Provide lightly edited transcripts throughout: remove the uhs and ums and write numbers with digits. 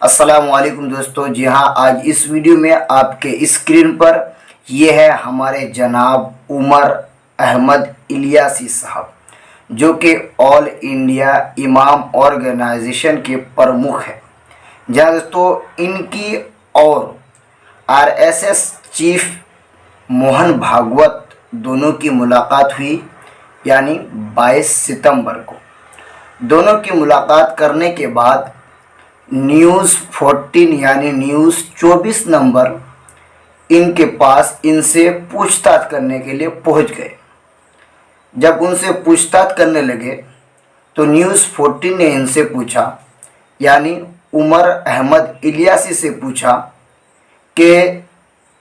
अस्सलामुअलैकुम दोस्तों। जी हाँ, आज इस वीडियो में आपके स्क्रीन पर ये है हमारे जनाब उमर अहमद इलियासी साहब, जो कि ऑल इंडिया इमाम ऑर्गेनाइजेशन के प्रमुख हैं। जहाँ दोस्तों इनकी और आरएसएस चीफ मोहन भागवत दोनों की मुलाकात हुई, यानी 22 सितंबर को। दोनों की मुलाकात करने के बाद न्यूज़ 14 यानी न्यूज़ 24 नंबर इनके पास इनसे पूछताछ करने के लिए पहुंच गए। जब उनसे पूछताछ करने लगे तो न्यूज़ 14 ने इनसे पूछा, यानी उमर अहमद इलियासी से पूछा कि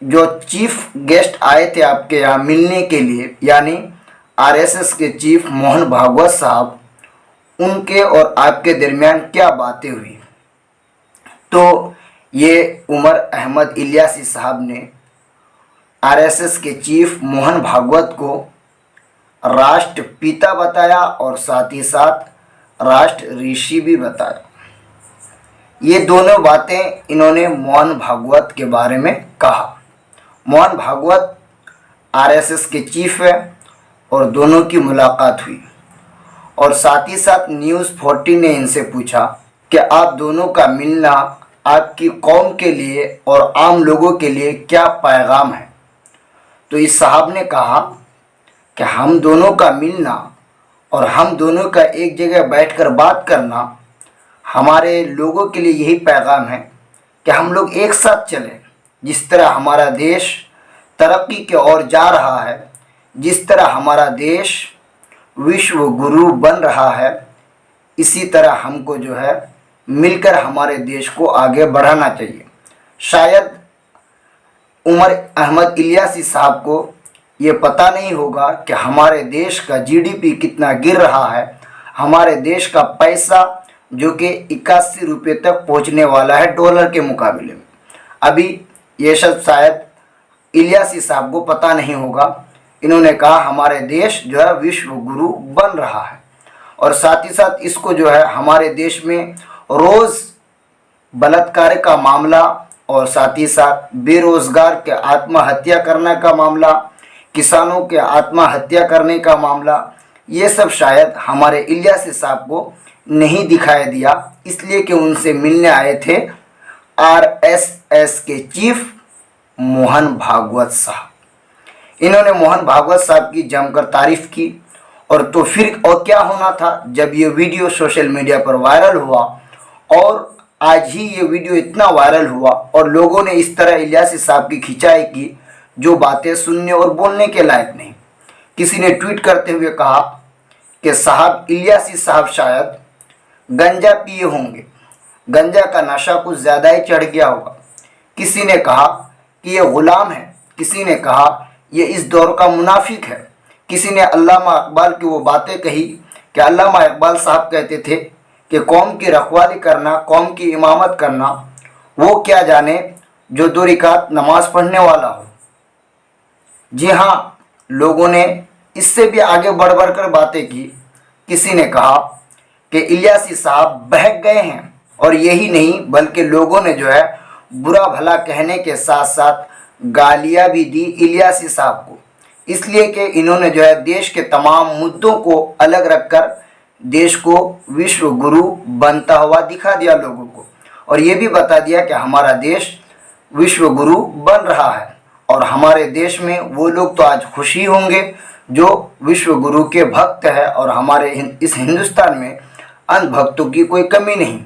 जो चीफ गेस्ट आए थे आपके यहाँ मिलने के लिए, यानी आरएसएस के चीफ मोहन भागवत साहब, उनके और आपके दरमियान क्या बातें हुई। तो ये उमर अहमद इलियासी साहब ने आरएसएस के चीफ मोहन भागवत को राष्ट्रपिता बताया और साथ ही साथ राष्ट्र ऋषि भी बताया। ये दोनों बातें इन्होंने मोहन भागवत के बारे में कहा। मोहन भागवत आरएसएस के चीफ है और दोनों की मुलाकात हुई। और साथ ही साथ न्यूज़ 14 ने इनसे पूछा कि आप दोनों का मिलना आपकी कौम के लिए और आम लोगों के लिए क्या पैगाम है। तो इस साहब ने कहा कि हम दोनों का मिलना और हम दोनों का एक जगह बैठकर बात करना हमारे लोगों के लिए यही पैगाम है कि हम लोग एक साथ चलें। जिस तरह हमारा देश तरक्की की ओर जा रहा है, जिस तरह हमारा देश विश्व गुरु बन रहा है, इसी तरह हमको जो है मिलकर हमारे देश को आगे बढ़ाना चाहिए। शायद उमर अहमद इलियासी साहब को ये पता नहीं होगा कि हमारे देश का जीडीपी कितना गिर रहा है। हमारे देश का पैसा जो कि 81 रुपये तक पहुंचने वाला है डॉलर के मुकाबले में। अभी ये सब शायद इलियासी साहब को पता नहीं होगा। इन्होंने कहा हमारे देश जो है विश्व गुरु बन रहा है। और साथ ही साथ इसको जो है हमारे देश में रोज़ बलात्कार का मामला और साथ ही साथ बेरोज़गार के आत्महत्या करने का मामला, किसानों के आत्महत्या करने का मामला, ये सब शायद हमारे इलियासी साहब को नहीं दिखाई दिया, इसलिए कि उनसे मिलने आए थे आरएसएस के चीफ मोहन भागवत साहब। इन्होंने मोहन भागवत साहब की जमकर तारीफ की। और तो फिर और क्या होना था, जब ये वीडियो सोशल मीडिया पर वायरल हुआ और आज ही ये वीडियो इतना वायरल हुआ और लोगों ने इस तरह इलियासी साहब की खिंचाई की जो बातें सुनने और बोलने के लायक नहीं। किसी ने ट्वीट करते हुए कहा कि साहब इलियासी साहब शायद गंजा पिए होंगे, गंजा का नशा कुछ ज़्यादा ही चढ़ गया होगा। किसी ने कहा कि ये ग़ुलाम है, किसी ने कहा ये इस दौर का मुनाफिक है। किसी ने अल्लामा इकबाल की वो बातें कही कि अल्लामा इकबाल साहब कहते थे कि कौम की रखवाली करना, कौम की इमामत करना, वो क्या जाने जो 2 रकात नमाज पढ़ने वाला हो। जी हाँ, लोगों ने इससे भी आगे बढ़ कर बातें की। किसी ने कहा कि इलियासी साहब बहक गए हैं। और यही नहीं बल्कि लोगों ने जो है बुरा भला कहने के साथ साथ गालियाँ भी दी इलियासी साहब को, इसलिए कि इन्होंने जो है देश के तमाम मुद्दों को अलग रखकर देश को विश्व गुरु बनता हुआ दिखा दिया लोगों को। और ये भी बता दिया कि हमारा देश विश्व गुरु बन रहा है और हमारे देश में वो लोग तो आज खुशी होंगे जो विश्व गुरु के भक्त है और हमारे इस हिंदुस्तान में अंधभक्तों की कोई कमी नहीं।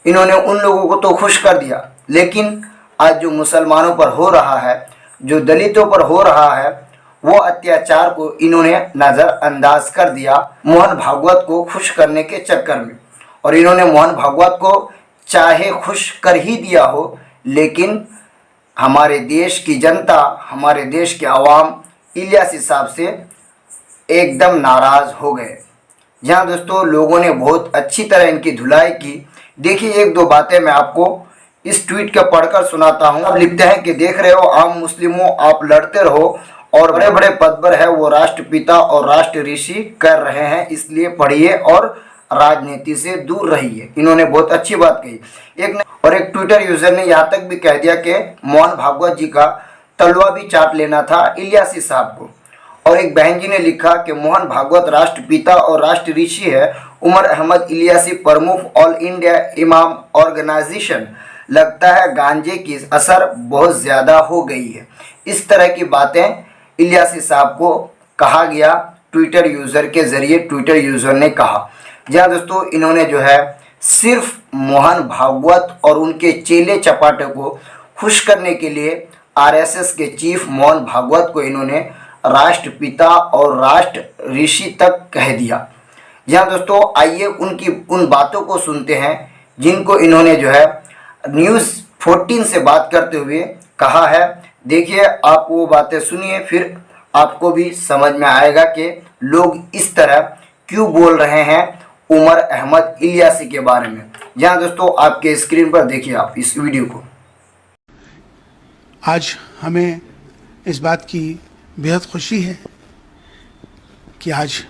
इन्होंने उन लोगों को तो खुश कर दिया, लेकिन आज जो मुसलमानों पर हो रहा है, जो दलितों पर हो रहा है, वो अत्याचार को इन्होंने नज़रअंदाज कर दिया मोहन भागवत को खुश करने के चक्कर में। और इन्होंने मोहन भागवत को चाहे खुश कर ही दिया हो, लेकिन हमारे देश की जनता, हमारे देश के आवाम इलियासी साहब से एकदम नाराज़ हो गए। जहाँ दोस्तों लोगों ने बहुत अच्छी तरह इनकी धुलाई की। देखिए, 1-2 बातें मैं आपको इस ट्वीट के पढ़कर सुनाता हूँ। अब लिखते हैं कि देख रहे हो आम मुस्लिमों, आप लड़ते रहो और बड़े बड़े पद पर है वो राष्ट्रपिता और राष्ट्र ऋषि कर रहे हैं, इसलिए पढ़िए और राजनीति से दूर रहिए। इन्होंने बहुत अच्छी बात कही। एक ट्विटर यूजर ने यहाँ तक भी कह दिया कि मोहन भागवत जी का तलवा भी चाट लेना था इलियासी साहब को। और एक बहन जी ने लिखा कि मोहन भागवत राष्ट्रपिता और राष्ट्र ऋषि है। उमर अहमद इलियासी प्रमुख ऑल इंडिया इमाम ऑर्गेनाइजेशन। लगता है गांजे की असर बहुत ज़्यादा हो गई है। इस तरह की बातें इलियासी साहब को कहा गया ट्विटर यूज़र के ज़रिए। ट्विटर यूज़र ने कहा। जहाँ दोस्तों इन्होंने जो है सिर्फ मोहन भागवत और उनके चेले चपाटे को खुश करने के लिए आरएसएस के चीफ मोहन भागवत को इन्होंने राष्ट्रपिता और राष्ट्र ऋषि तक कह दिया। जहाँ दोस्तों आइए उन बातों को सुनते हैं जिनको इन्होंने जो है न्यूज़ 14 से बात करते हुए कहा है। देखिए, आप वो बातें सुनिए, फिर आपको भी समझ में आएगा कि लोग इस तरह क्यों बोल रहे हैं उमर अहमद इलियासी के बारे में। जहाँ दोस्तों आपके स्क्रीन पर देखिए आप इस वीडियो को। आज हमें इस बात की बेहद खुशी है कि आज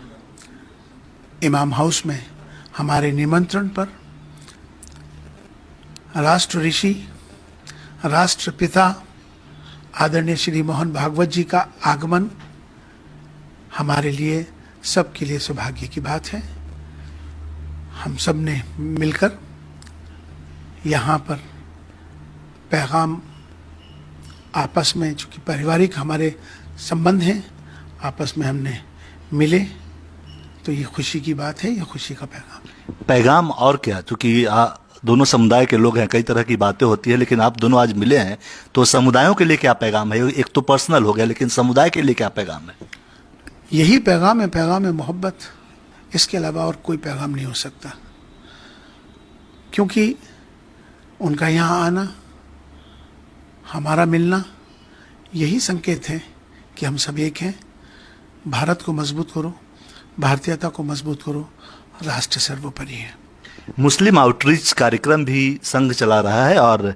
इमाम हाउस में हमारे निमंत्रण पर राष्ट्र ऋषि, राष्ट्रपिता आदरणीय श्री मोहन भागवत जी का आगमन हमारे लिए सबके लिए सौभाग्य की बात है। हम सब ने मिलकर यहाँ पर पैगाम आपस में, चूँकि पारिवारिक हमारे संबंध हैं, आपस में हमने मिले, तो ये खुशी की बात है, ये खुशी का पैगाम और क्या, चूँकि दोनों समुदाय के लोग हैं, कई तरह की बातें होती है, लेकिन आप दोनों आज मिले हैं, तो समुदायों के लिए क्या पैगाम है? एक तो पर्सनल हो गया, लेकिन समुदाय के लिए क्या पैगाम है? यही पैगाम है मोहब्बत। इसके अलावा और कोई पैगाम नहीं हो सकता, क्योंकि उनका यहाँ आना, हमारा मिलना, यही संकेत है कि हम सब एक हैं। भारत को मजबूत करो, भारतीयता को मजबूत करो, राष्ट्र सर्वोपरि है। मुस्लिम आउटरीच कार्यक्रम भी संघ चला रहा है और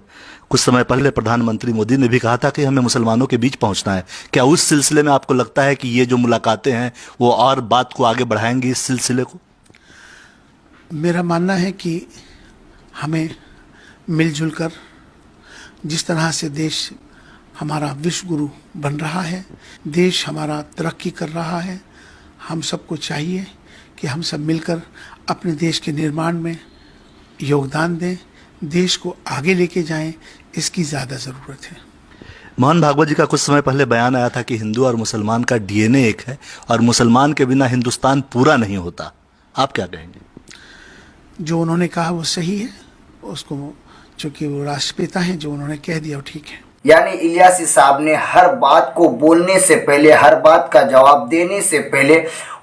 कुछ समय पहले प्रधानमंत्री मोदी ने भी कहा था कि हमें मुसलमानों के बीच पहुंचना है। क्या उस सिलसिले में आपको लगता है कि ये जो मुलाकातें हैं वो और बात को आगे बढ़ाएंगी इस सिलसिले को? मेरा मानना है कि हमें मिलजुल कर, जिस तरह से देश हमारा विश्व गुरु बन रहा है, देश हमारा तरक्की कर रहा है, हम सबको चाहिए कि हम सब मिलकर अपने देश के निर्माण में योगदान दें, देश को आगे लेके जाएं। इसकी ज़्यादा ज़रूरत है। मोहन भागवत जी का कुछ समय पहले बयान आया था कि हिंदू और मुसलमान का डीएनए एक है और मुसलमान के बिना हिंदुस्तान पूरा नहीं होता। आप क्या कहेंगे? जो उन्होंने कहा वो सही है, उसको, चूँकि वो राष्ट्रपिता हैं, जो उन्होंने कह दिया वो ठीक है। यानी इलियासी साहब ने हर बात को बोलने से पहले, हर बात का जवाब देने से पहले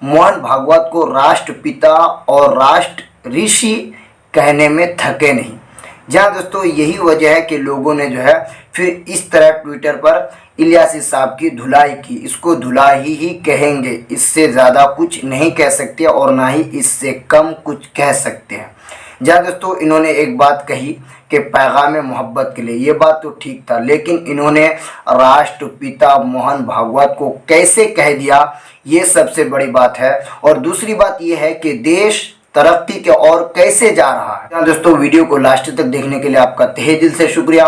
मोहन भागवत को राष्ट्रपिता और राष्ट्र ऋषि कहने में थके नहीं। जहाँ दोस्तों यही वजह है कि लोगों ने जो है फिर इस तरह ट्विटर पर इलियासी साहब की धुलाई की। इसको धुलाई ही कहेंगे, इससे ज़्यादा कुछ नहीं कह सकते और ना ही इससे कम कुछ कह सकते हैं। जहाँ दोस्तों इन्होंने एक बात कही कि पैगाम मोहब्बत के लिए, ये बात तो ठीक था, लेकिन इन्होंने राष्ट्रपिता मोहन भागवत को कैसे कह दिया, ये सबसे बड़ी बात है। और दूसरी बात ये है कि देश तरक्की के और कैसे जा रहा है। दोस्तों वीडियो को लास्ट तक देखने के लिए आपका तहे दिल से शुक्रिया।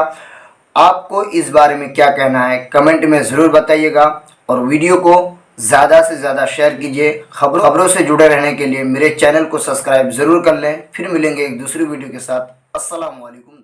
आपको इस बारे में क्या कहना है कमेंट में ज़रूर बताइएगा और वीडियो को ज़्यादा से ज़्यादा शेयर कीजिए। खबरों से जुड़े रहने के लिए मेरे चैनल को सब्सक्राइब ज़रूर कर लें। फिर मिलेंगे एक दूसरी वीडियो के साथ। अस्सलाम वालेकुम।